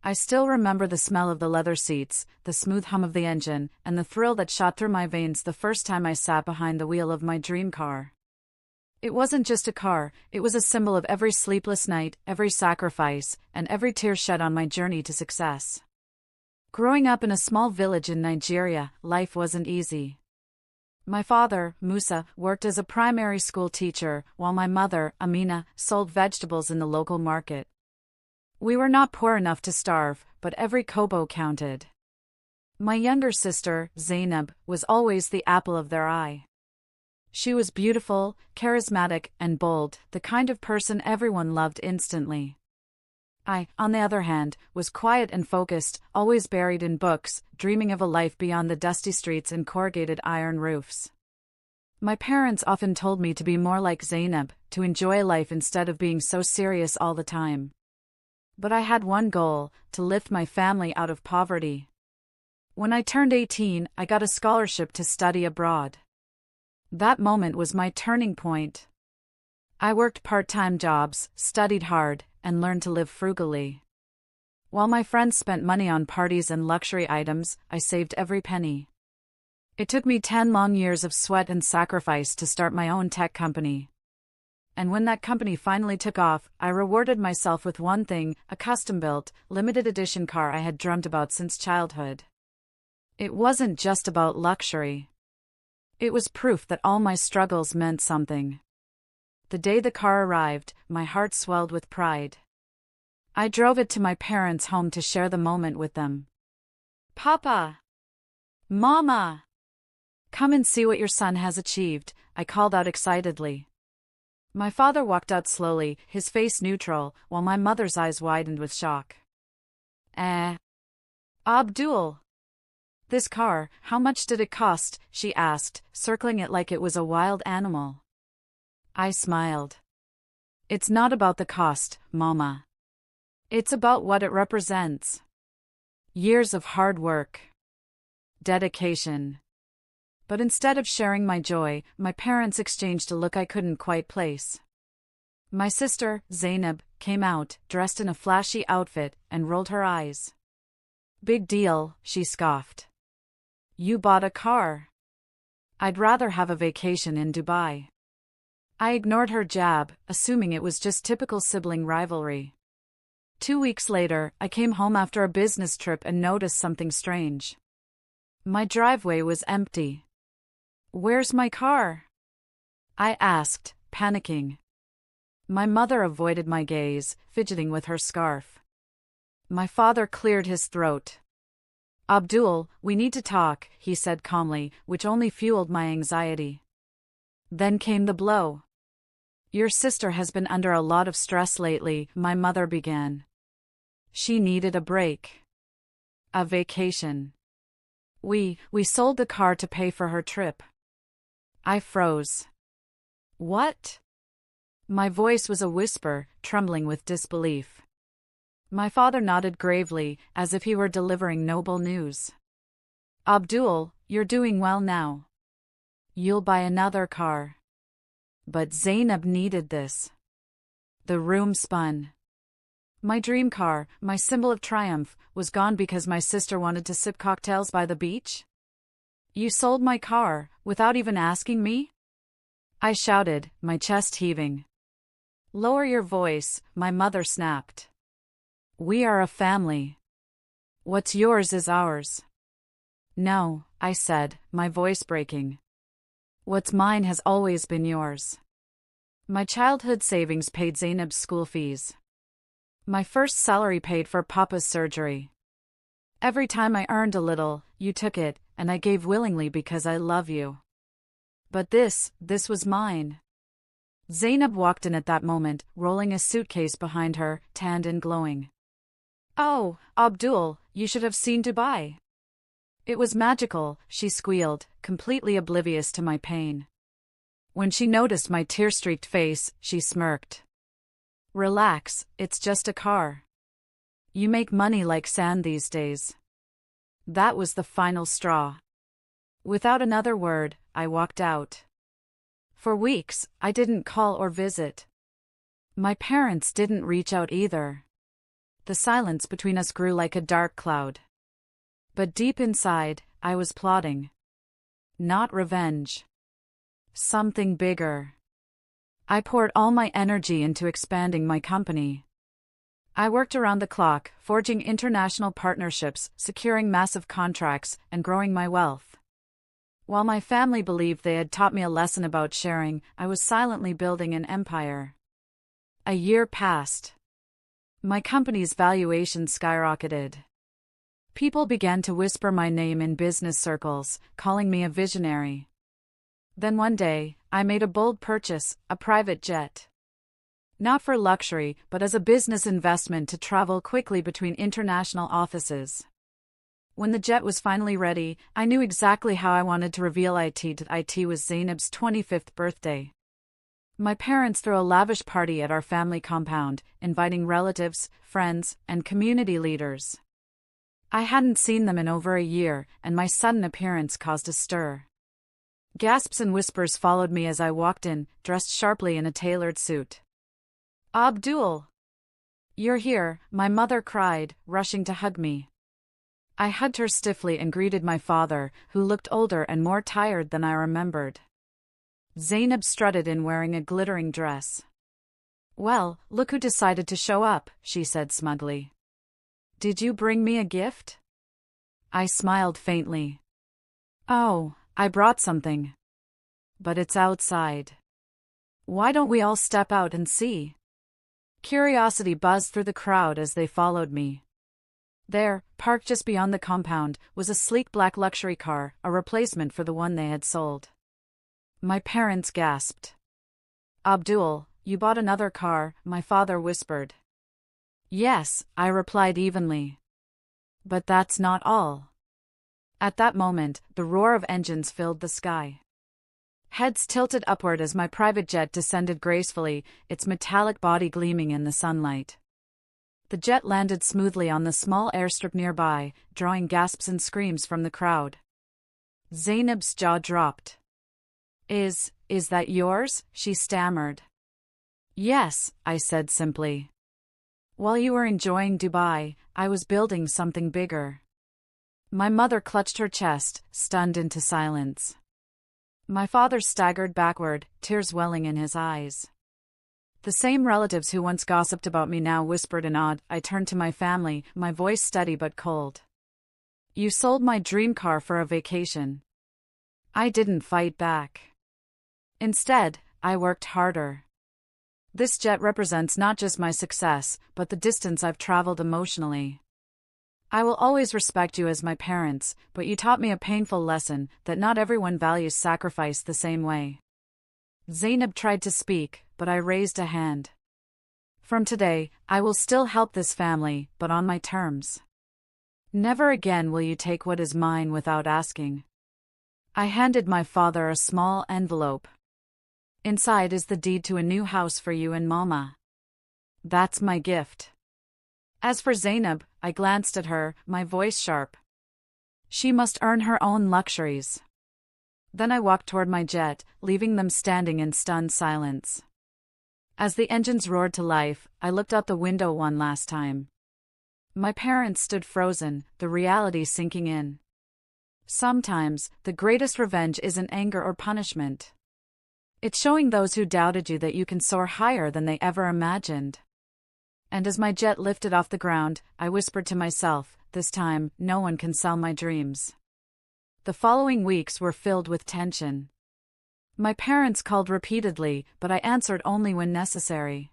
I still remember the smell of the leather seats, the smooth hum of the engine, and the thrill that shot through my veins the first time I sat behind the wheel of my dream car. It wasn't just a car, it was a symbol of every sleepless night, every sacrifice, and every tear shed on my journey to success. Growing up in a small village in Nigeria, life wasn't easy. My father, Musa, worked as a primary school teacher, while my mother, Amina, sold vegetables in the local market. We were not poor enough to starve, but every kobo counted. My younger sister, Zainab, was always the apple of their eye. She was beautiful, charismatic, and bold, the kind of person everyone loved instantly. I, on the other hand, was quiet and focused, always buried in books, dreaming of a life beyond the dusty streets and corrugated iron roofs. My parents often told me to be more like Zainab, to enjoy life instead of being so serious all the time. But I had one goal, to lift my family out of poverty. When I turned 18, I got a scholarship to study abroad. That moment was my turning point. I worked part-time jobs, studied hard, and learned to live frugally. While my friends spent money on parties and luxury items, I saved every penny. It took me 10 long years of sweat and sacrifice to start my own tech company. And when that company finally took off, I rewarded myself with one thing, a custom-built, limited-edition car I had dreamt about since childhood. It wasn't just about luxury. It was proof that all my struggles meant something. The day the car arrived, my heart swelled with pride. I drove it to my parents' home to share the moment with them. "Papa! Mama! Come and see what your son has achieved," I called out excitedly. My father walked out slowly, his face neutral, while my mother's eyes widened with shock. Abdul! This car, how much did it cost?" she asked, circling it like it was a wild animal. I smiled. "It's not about the cost, Mama. It's about what it represents. Years of hard work. Dedication." But instead of sharing my joy, my parents exchanged a look I couldn't quite place. My sister, Zainab, came out, dressed in a flashy outfit, and rolled her eyes. "Big deal," she scoffed. "You bought a car. I'd rather have a vacation in Dubai." I ignored her jab, assuming it was just typical sibling rivalry. 2 weeks later, I came home after a business trip and noticed something strange. My driveway was empty. "Where's my car?" I asked, panicking. My mother avoided my gaze, fidgeting with her scarf. My father cleared his throat. "Abdul, we need to talk," he said calmly, which only fueled my anxiety. Then came the blow. "Your sister has been under a lot of stress lately," my mother began. "She needed a break. A vacation. We sold the car to pay for her trip." I froze. "What?" My voice was a whisper, trembling with disbelief. My father nodded gravely, as if he were delivering noble news. "Abdul, you're doing well now. You'll buy another car." But Zainab needed this. The room spun. My dream car, my symbol of triumph, was gone because my sister wanted to sip cocktails by the beach? "You sold my car, without even asking me?" I shouted, my chest heaving. "Lower your voice," my mother snapped. "We are a family. What's yours is ours." "No," I said, my voice breaking. "What's mine has always been yours." My childhood savings paid Zainab's school fees. My first salary paid for Papa's surgery. Every time I earned a little, you took it, and I gave willingly because I love you. But this was mine. Zainab walked in at that moment, rolling a suitcase behind her, tanned and glowing. "Oh, Abdul, you should have seen Dubai. It was magical," she squealed, completely oblivious to my pain. When she noticed my tear-streaked face, she smirked. "Relax, it's just a car. You make money like sand these days." That was the final straw. Without another word, I walked out. For weeks, I didn't call or visit. My parents didn't reach out either. The silence between us grew like a dark cloud. But deep inside, I was plotting. Not revenge. Something bigger. I poured all my energy into expanding my company. I worked around the clock, forging international partnerships, securing massive contracts, and growing my wealth. While my family believed they had taught me a lesson about sharing, I was silently building an empire. A year passed. My company's valuation skyrocketed. People began to whisper my name in business circles, calling me a visionary. Then one day, I made a bold purchase, a private jet. Not for luxury, but as a business investment to travel quickly between international offices. When the jet was finally ready, I knew exactly how I wanted to reveal it. It was Zainab's 25th birthday. My parents threw a lavish party at our family compound, inviting relatives, friends, and community leaders. I hadn't seen them in over a year, and my sudden appearance caused a stir. Gasps and whispers followed me as I walked in, dressed sharply in a tailored suit. "Abdul! You're here," my mother cried, rushing to hug me. I hugged her stiffly and greeted my father, who looked older and more tired than I remembered. Zainab strutted in wearing a glittering dress. "Well, look who decided to show up," she said smugly. "Did you bring me a gift?" I smiled faintly. "Oh, I brought something. But it's outside. Why don't we all step out and see?" Curiosity buzzed through the crowd as they followed me. There, parked just beyond the compound, was a sleek black luxury car, a replacement for the one they had sold. My parents gasped. "Abdul, you bought another car," my father whispered. "Yes," I replied evenly. "But that's not all." At that moment, the roar of engines filled the sky. Heads tilted upward as my private jet descended gracefully, its metallic body gleaming in the sunlight. The jet landed smoothly on the small airstrip nearby, drawing gasps and screams from the crowd. Zainab's jaw dropped. Is that yours?" she stammered. "Yes," I said simply. "While you were enjoying Dubai, I was building something bigger." My mother clutched her chest, stunned into silence. My father staggered backward, tears welling in his eyes. The same relatives who once gossiped about me now whispered in awe. I turned to my family, my voice steady but cold. "You sold my dream car for a vacation." I didn't fight back. Instead, I worked harder. This jet represents not just my success, but the distance I've traveled emotionally. I will always respect you as my parents, but you taught me a painful lesson, that not everyone values sacrifice the same way. Zainab tried to speak, but I raised a hand. "From today, I will still help this family, but on my terms. Never again will you take what is mine without asking." I handed my father a small envelope. "Inside is the deed to a new house for you and Mama. That's my gift." As for Zainab, I glanced at her, my voice sharp. "She must earn her own luxuries." Then I walked toward my jet, leaving them standing in stunned silence. As the engines roared to life, I looked out the window one last time. My parents stood frozen, the reality sinking in. Sometimes, the greatest revenge isn't anger or punishment. It's showing those who doubted you that you can soar higher than they ever imagined. And as my jet lifted off the ground, I whispered to myself, this time, no one can sell my dreams. The following weeks were filled with tension. My parents called repeatedly, but I answered only when necessary.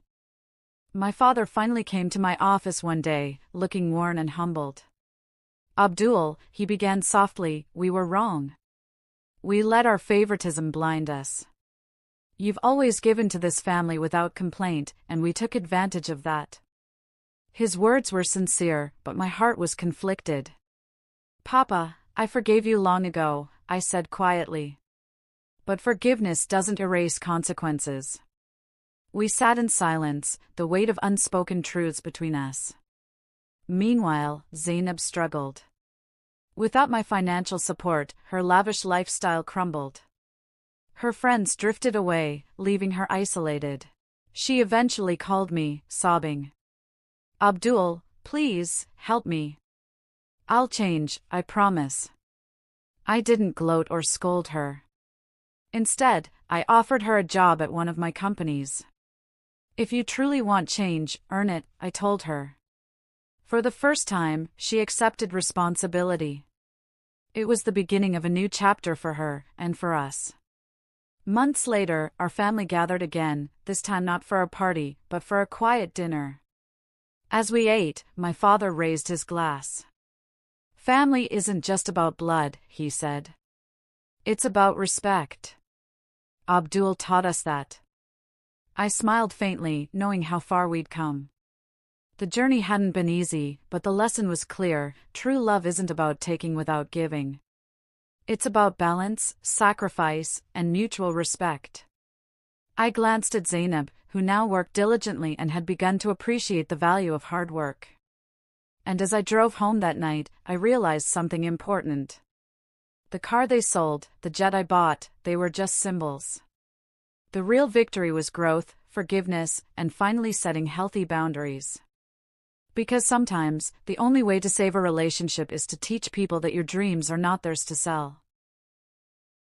My father finally came to my office one day, looking worn and humbled. "Abdul," he began softly, "we were wrong. We let our favoritism blind us. You've always given to this family without complaint, and we took advantage of that." His words were sincere, but my heart was conflicted. "Papa, I forgave you long ago," I said quietly. "But forgiveness doesn't erase consequences." We sat in silence, the weight of unspoken truths between us. Meanwhile, Zainab struggled. Without my financial support, her lavish lifestyle crumbled. Her friends drifted away, leaving her isolated. She eventually called me, sobbing. "Abdul, Please, help me. I'll change, I promise. I didn't gloat or scold her. Instead, I offered her a job at one of my companies. If you truly want change, earn it, I told her. For the first time, she accepted responsibility. It was the beginning of a new chapter for her, and for us. Months later, our family gathered again, this time not for a party, but for a quiet dinner. As we ate, my father raised his glass. Family isn't just about blood, he said. It's about respect. Abdul taught us that. I smiled faintly, knowing how far we'd come. The journey hadn't been easy, but the lesson was clear: true love isn't about taking without giving. It's about balance, sacrifice, and mutual respect. I glanced at Zainab, who now worked diligently and had begun to appreciate the value of hard work. And as I drove home that night, I realized something important. The car they sold, the jet I bought, they were just symbols. The real victory was growth, forgiveness, and finally setting healthy boundaries. Because sometimes, the only way to save a relationship is to teach people that your dreams are not theirs to sell.